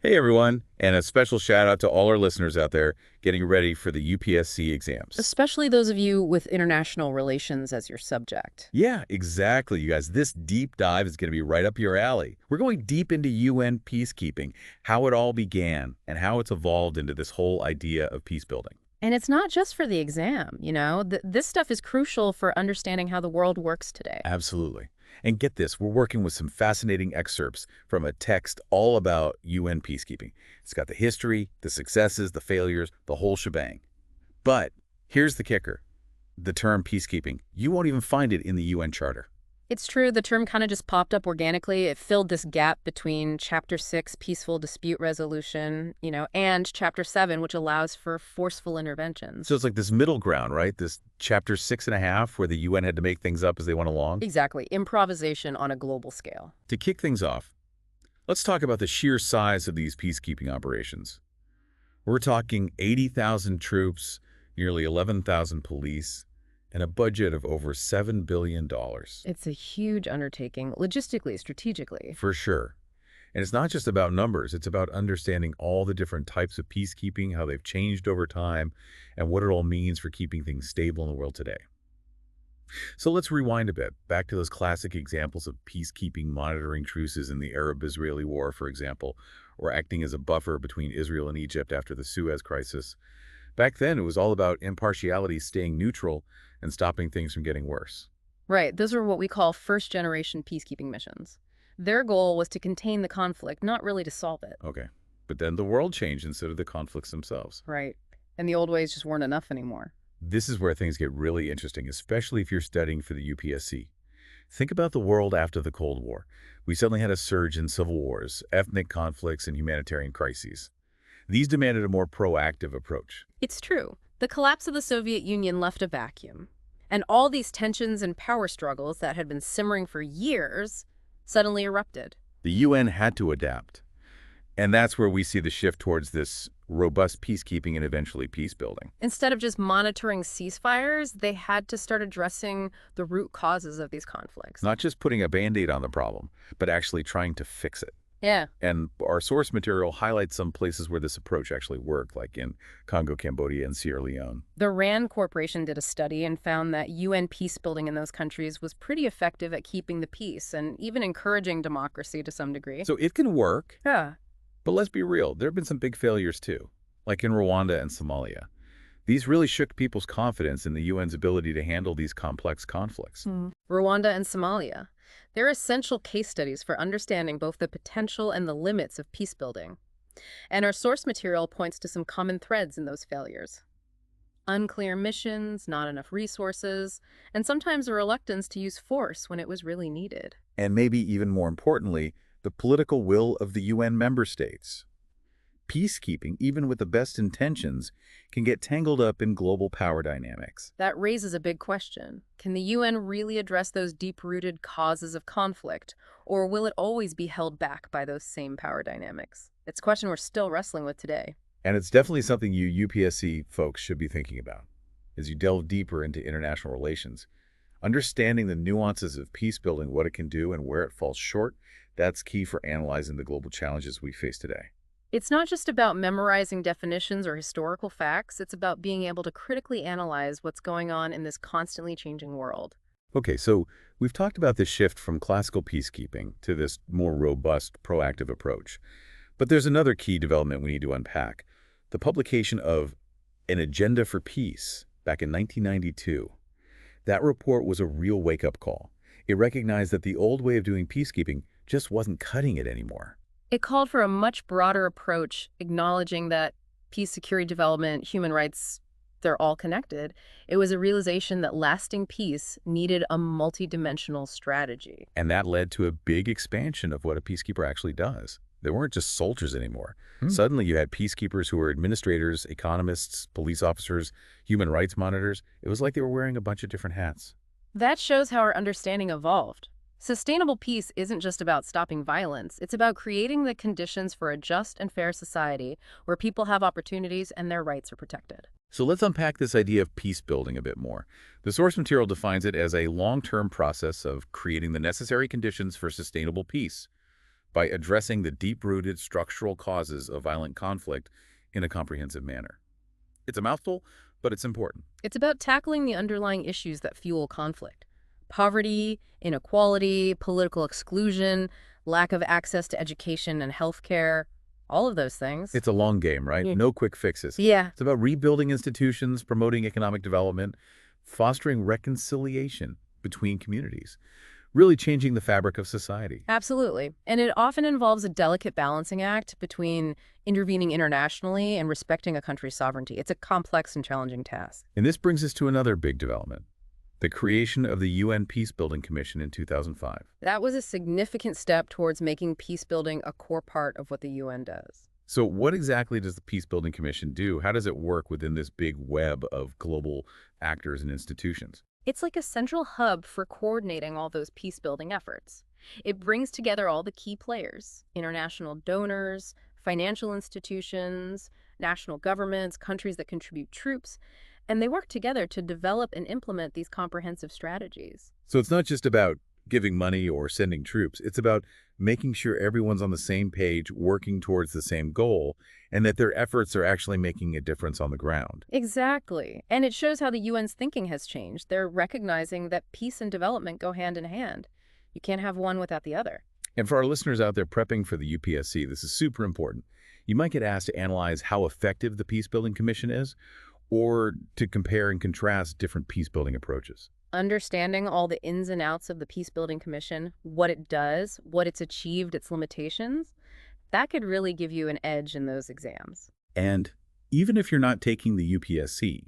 Hey everyone, and a special shout out to all our listeners out there getting ready for the UPSC exams. Especially those of you with international relations as your subject. Yeah, exactly, you guys. This deep dive is going to be right up your alley. We're going deep into UN peacekeeping, how it all began, and how it's evolved into this whole idea of peace building. And it's not just for the exam, you know? This stuff is crucial for understanding how the world works today. Absolutely. And get this, we're working with some fascinating excerpts from a text all about UN peacekeeping. It's got the history, the successes, the failures, the whole shebang. But here's the kicker. The term peacekeeping, you won't even find it in the UN Charter. It's true, the term kind of just popped up organically. It filled this gap between Chapter 6, peaceful dispute resolution, and Chapter 7, which allows for forceful So interventions. it's like this middle ground, right? This chapter 6.5, where the UN had to make things up as they went along. Exactly, improvisation on a global scale. To kick things off, let's talk about the sheer size of these peacekeeping operations. We're talking 80,000 troops, nearly 11,000 police, and a budget of over $7 billion dollars. It's a huge undertaking, logistically, strategically. For sure. And it's not just about numbers, it's about understanding all the different types of peacekeeping, how they've changed over time, and what it all means for keeping things stable in the world today. So let's rewind a bit, back to those classic examples of peacekeeping monitoring truces in the Arab-Israeli War, for example, or acting as a buffer between Israel and Egypt after the Suez Crisis. Back then, it was all about impartiality, staying neutral, and stopping things from getting worse. Right, those are what we call first-generation peacekeeping missions. Their goal was to contain the conflict, not really to solve it. Okay. But then the world changed instead of the conflicts themselves. Right. And the old ways just weren't enough anymore. This is where things get really interesting, especially if you're studying for the UPSC. Think about the world after the Cold War. We suddenly had a surge in civil wars, ethnic conflicts, and humanitarian crises. These demanded a more proactive approach. It's true. The collapse of the Soviet Union left a vacuum. And all these tensions and power struggles that had been simmering for years suddenly erupted. The UN had to adapt. And that's where we see the shift towards this robust peacekeeping and eventually peace building. Instead of just monitoring ceasefires, they had to start addressing the root causes of these conflicts. Not just putting a Band-Aid on the problem, but actually trying to fix it. Yeah. And our source material highlights some places where this approach actually worked, like in Congo, Cambodia, and Sierra Leone. The RAND Corporation did a study and found that UN peacebuilding in those countries was pretty effective at keeping the peace and even encouraging democracy to some degree. So it can work, Yeah. but let's be real, there have been some big failures too, like in Rwanda and Somalia. These really shook people's confidence in the UN's ability to handle these complex conflicts. Rwanda and Somalia. They're essential case studies for understanding both the potential and the limits of peacebuilding. And our source material points to some common threads in those failures. Unclear missions, not enough resources, and sometimes a reluctance to use force when it was really needed. And maybe even more importantly, the political will of the UN member states. Peacekeeping, even with the best intentions, can get tangled up in global power dynamics. That raises a big question. Can the UN really address those deep-rooted causes of conflict, or will it always be held back by those same power dynamics? It's a question we're still wrestling with today. And it's definitely something you UPSC folks should be thinking about as you delve deeper into international relations. Understanding the nuances of peace building, what it can do, and where it falls short, that's key for analyzing the global challenges we face today. It's not just about memorizing definitions or historical facts, it's about being able to critically analyze what's going on in this constantly changing world. Okay, so we've talked about this shift from classical peacekeeping to this more robust, proactive approach. But there's another key development we need to unpack. The publication of An Agenda for Peace back in 1992. That report was a real wake-up call. It recognized that the old way of doing peacekeeping just wasn't cutting it anymore. It called for a much broader approach, acknowledging that peace, security, development, human rights, they're all connected. It was a realization that lasting peace needed a multidimensional strategy. And that led to a big expansion of what a peacekeeper actually does. They weren't just soldiers anymore. Suddenly you had peacekeepers who were administrators, economists, police officers, human rights monitors. It was like they were wearing a bunch of different hats. That shows how our understanding evolved. Sustainable peace isn't just about stopping violence. It's about creating the conditions for a just and fair society where people have opportunities and their rights are protected. So let's unpack this idea of peace building a bit more. The source material defines it as a long-term process of creating the necessary conditions for sustainable peace. by addressing the deep-rooted structural causes of violent conflict in a comprehensive manner. It's a mouthful, but it's important. It's about tackling the underlying issues that fuel conflict. Poverty, inequality, political exclusion, lack of access to education and healthcare, all of those things. It's a long game, right? Yeah. No quick fixes. Yeah, It's about rebuilding institutions, promoting economic development, fostering reconciliation between communities, really changing the fabric of society. absolutely. And it often involves a delicate balancing act between intervening internationally and respecting a country's sovereignty. It's a complex and challenging task. And this brings us to another big development, the creation of the UN Peacebuilding Commission in 2005. That was a significant step towards making peacebuilding a core part of what the UN does. So what exactly does the Peacebuilding Commission do? How does it work within this big web of global actors and institutions? It's like a central hub for coordinating all those peacebuilding efforts. It brings together all the key players, international donors, financial institutions, national governments, countries that contribute troops, and they work together to develop and implement these comprehensive strategies. So it's not just about giving money or sending troops. It's about making sure everyone's on the same page, working towards the same goal, and that their efforts are actually making a difference on the ground. Exactly. And it shows how the UN's thinking has changed. They're recognizing that peace and development go hand in hand. You can't have one without the other. And for our listeners out there prepping for the UPSC, this is super important. You might get asked to analyze how effective the Peacebuilding Commission is, or to compare and contrast different peacebuilding approaches. Understanding all the ins and outs of the Peacebuilding Commission, what it does, what it's achieved, its limitations, that could really give you an edge in those exams. And even if you're not taking the UPSC,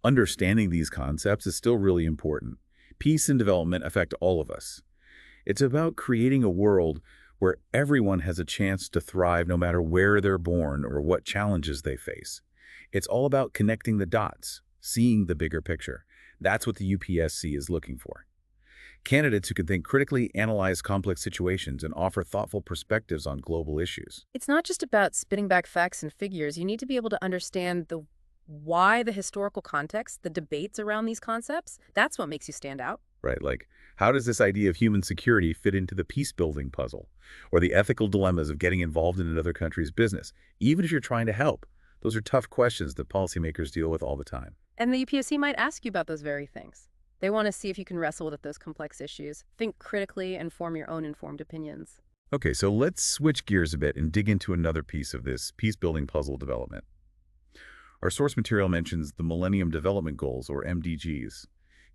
understanding these concepts is still really important. Peace and development affect all of us. It's about creating a world where everyone has a chance to thrive no matter where they're born or what challenges they face. It's all about connecting the dots, seeing the bigger picture. That's what the UPSC is looking for. Candidates who can think critically, analyze complex situations, and offer thoughtful perspectives on global issues. It's not just about spitting back facts and figures. You need to be able to understand the why, the historical context, the debates around these concepts. That's what makes you stand out. Right, like, how does this idea of human security fit into the peace-building puzzle? Or the ethical dilemmas of getting involved in another country's business, even if you're trying to help? Those are tough questions that policymakers deal with all the time. And the UPSC might ask you about those very things. They want to see if you can wrestle with those complex issues, think critically, and form your own informed opinions. Okay, so let's switch gears a bit and dig into another piece of this peace-building puzzle development. Our source material mentions the Millennium Development Goals, or MDGs.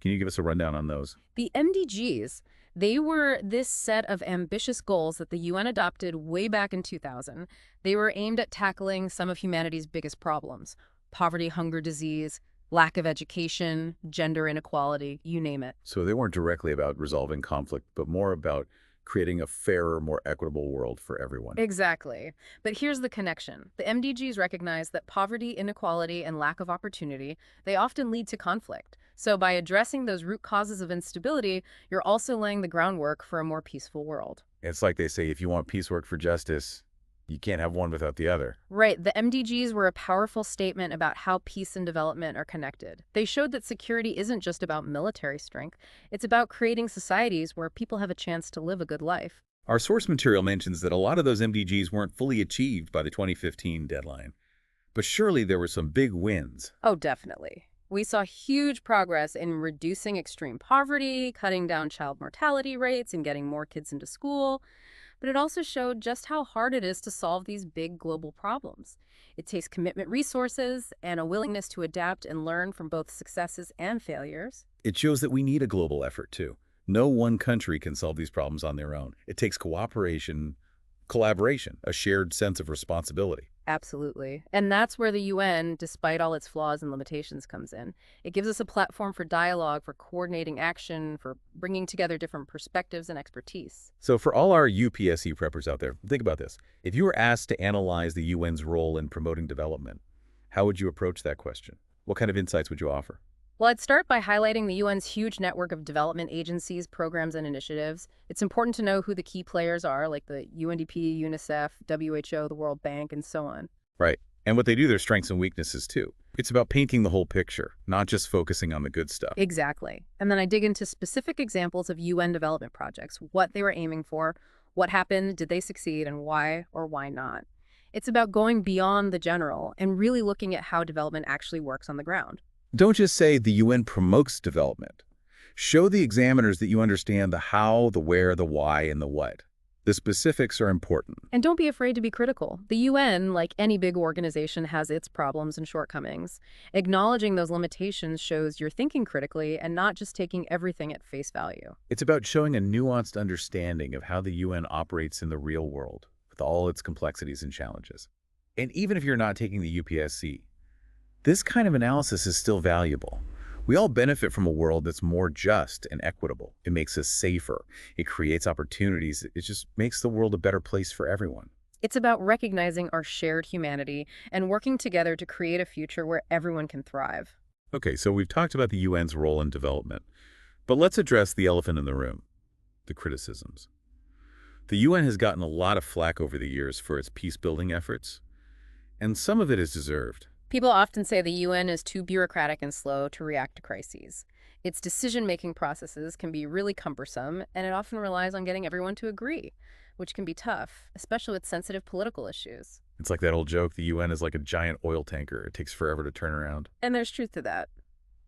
Can you give us a rundown on those? The MDGs, they were this set of ambitious goals that the UN adopted way back in 2000. They were aimed at tackling some of humanity's biggest problems: poverty, hunger, disease, lack of education, gender inequality, you name it. So they weren't directly about resolving conflict, but more about creating a fairer, more equitable world for everyone. Exactly. But here's the connection. The MDGs recognize that poverty, inequality, and lack of opportunity, they often lead to conflict. So by addressing those root causes of instability, you're also laying the groundwork for a more peaceful world. It's like they say, if you want peace work for justice, you can't have one without the other. Right. The MDGs were a powerful statement about how peace and development are connected. They showed that security isn't just about military strength. It's about creating societies where people have a chance to live a good life. Our source material mentions that a lot of those MDGs weren't fully achieved by the 2015 deadline. But surely there were some big wins. Oh, definitely. We saw huge progress in reducing extreme poverty, cutting down child mortality rates, and getting more kids into school. But it also showed just how hard it is to solve these big global problems. It takes commitment, resources, and a willingness to adapt and learn from both successes and failures. It shows that we need a global effort, too. No one country can solve these problems on their own. It takes cooperation, collaboration, a shared sense of responsibility. Absolutely. And that's where the UN, despite all its flaws and limitations, comes in. It gives us a platform for dialogue, for coordinating action, for bringing together different perspectives and expertise. So for all our UPSC preppers out there, think about this. If you were asked to analyze the UN's role in promoting development, how would you approach that question? What kind of insights would you offer? Well, I'd start by highlighting the UN's huge network of development agencies, programs, and initiatives. It's important to know who the key players are, like the UNDP, UNICEF, WHO, the World Bank, and so on. Right. And what they do, their strengths and weaknesses, too. It's about painting the whole picture, not just focusing on the good stuff. Exactly. And then I dig into specific examples of UN development projects, what they were aiming for, What happened? Did they succeed? And why or why not? It's about going beyond the general and really looking at how development actually works on the ground. Don't just say the UN promotes development. Show the examiners that you understand the how, the where, the why, and the what. The specifics are important. And don't be afraid to be critical. The UN, like any big organization, has its problems and shortcomings. Acknowledging those limitations shows you're thinking critically and not just taking everything at face value. It's about showing a nuanced understanding of how the UN operates in the real world, with all its complexities and challenges. And even if you're not taking the UPSC, this kind of analysis is still valuable. We all benefit from a world that's more just and equitable. It makes us safer. It creates opportunities. It just makes the world a better place for everyone. It's about recognizing our shared humanity and working together to create a future where everyone can thrive. Okay, so we've talked about the UN's role in development, but let's address the elephant in the room, the criticisms. The UN has gotten a lot of flack over the years for its peace-building efforts, and some of it is deserved. People often say the UN is too bureaucratic and slow to react to crises. Its decision-making processes can be really cumbersome, and it often relies on getting everyone to agree, which can be tough, especially with sensitive political issues. It's like that old joke, the UN is like a giant oil tanker. It takes forever to turn around. And there's truth to that.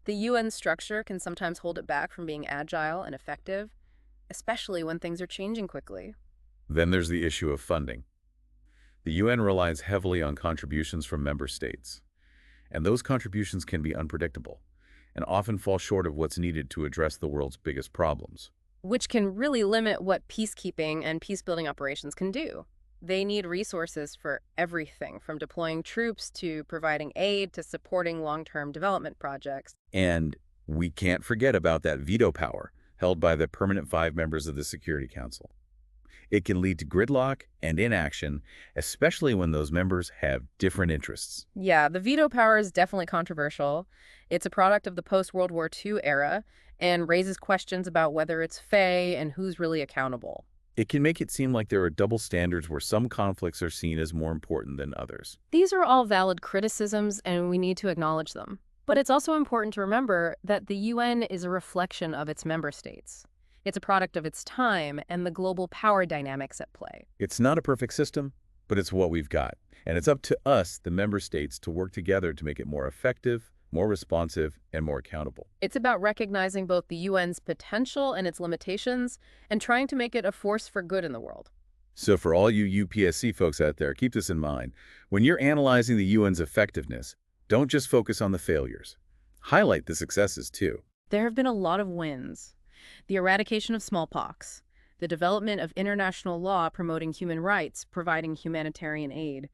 The UN structure can sometimes hold it back from being agile and effective, especially when things are changing quickly. Then there's the issue of funding. The UN relies heavily on contributions from member states, and those contributions can be unpredictable and often fall short of what's needed to address the world's biggest problems. Which can really limit what peacekeeping and peacebuilding operations can do. They need resources for everything, from deploying troops to providing aid to supporting long-term development projects. And we can't forget about that veto power held by the permanent 5 members of the Security Council. It can lead to gridlock and inaction, especially when those members have different interests. Yeah, the veto power is definitely controversial. It's a product of the post-World War II era and raises questions about whether it's fair and who's really accountable. It can make it seem like there are double standards where some conflicts are seen as more important than others. These are all valid criticisms, and we need to acknowledge them. But it's also important to remember that the UN is a reflection of its member states. It's a product of its time and the global power dynamics at play. It's not a perfect system, but it's what we've got. And it's up to us, the member states, to work together to make it more effective, more responsive, and more accountable. It's about recognizing both the UN's potential and its limitations and trying to make it a force for good in the world. So for all you UPSC folks out there, keep this in mind. When you're analyzing the UN's effectiveness, don't just focus on the failures. Highlight the successes, too. There have been a lot of wins. The eradication of smallpox, the development of international law promoting human rights, providing humanitarian aid,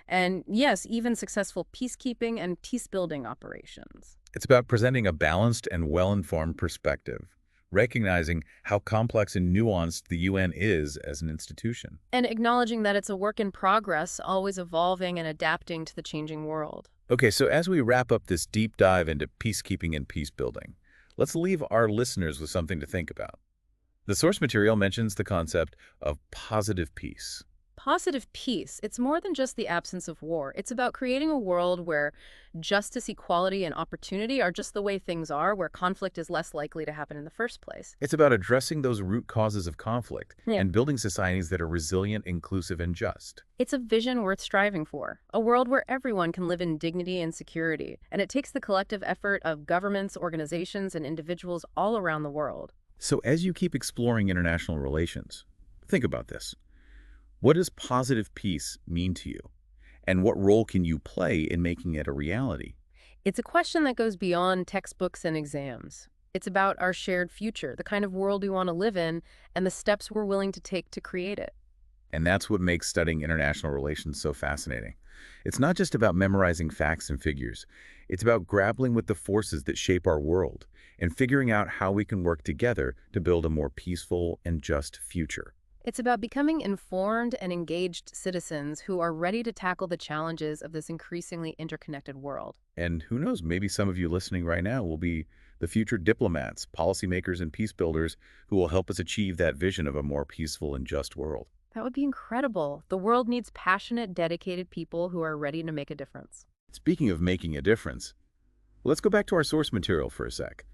and yes, even successful peacekeeping and peace-building operations. It's about presenting a balanced and well-informed perspective, recognizing how complex and nuanced the UN is as an institution. And acknowledging that it's a work in progress, always evolving and adapting to the changing world. Okay, so as we wrap up this deep dive into peacekeeping and peacebuilding, let's leave our listeners with something to think about. The source material mentions the concept of positive peace. Positive peace, it's more than just the absence of war. It's about creating a world where justice, equality, and opportunity are just the way things are, where conflict is less likely to happen in the first place. It's about addressing those root causes of conflict Yeah. and building societies that are resilient, inclusive, and just. It's a vision worth striving for, a world where everyone can live in dignity and security, and it takes the collective effort of governments, organizations, and individuals all around the world. So as you keep exploring international relations, think about this. What does positive peace mean to you? And what role can you play in making it a reality? It's a question that goes beyond textbooks and exams. It's about our shared future, the kind of world we want to live in, and the steps we're willing to take to create it. And that's what makes studying international relations so fascinating. It's not just about memorizing facts and figures. It's about grappling with the forces that shape our world and figuring out how we can work together to build a more peaceful and just future. It's about becoming informed and engaged citizens who are ready to tackle the challenges of this increasingly interconnected world. And who knows, maybe some of you listening right now will be the future diplomats, policymakers, and peace builders who will help us achieve that vision of a more peaceful and just world. That would be incredible. The world needs passionate, dedicated people who are ready to make a difference. Speaking of making a difference, let's go back to our source material for a sec.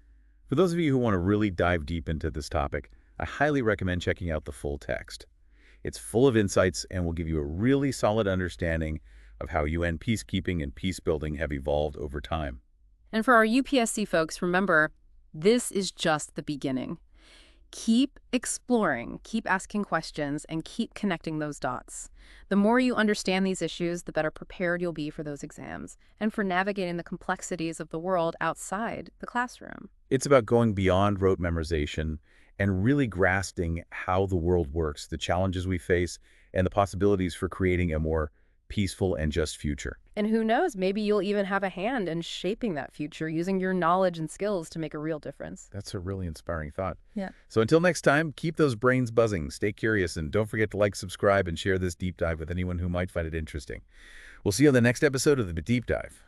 For those of you who want to really dive deep into this topic, I highly recommend checking out the full text. It's full of insights and will give you a really solid understanding of how UN peacekeeping and peacebuilding have evolved over time. And for our UPSC folks, remember, this is just the beginning. Keep exploring, keep asking questions, and keep connecting those dots. The more you understand these issues, the better prepared you'll be for those exams and for navigating the complexities of the world outside the classroom. It's about going beyond rote memorization and really grasping how the world works, the challenges we face, and the possibilities for creating a more peaceful and just future. And who knows, maybe you'll even have a hand in shaping that future using your knowledge and skills to make a real difference. That's a really inspiring thought. Yeah. So until next time, keep those brains buzzing, stay curious, and don't forget to like, subscribe, and share this deep dive with anyone who might find it interesting. We'll see you on the next episode of the Deep Dive.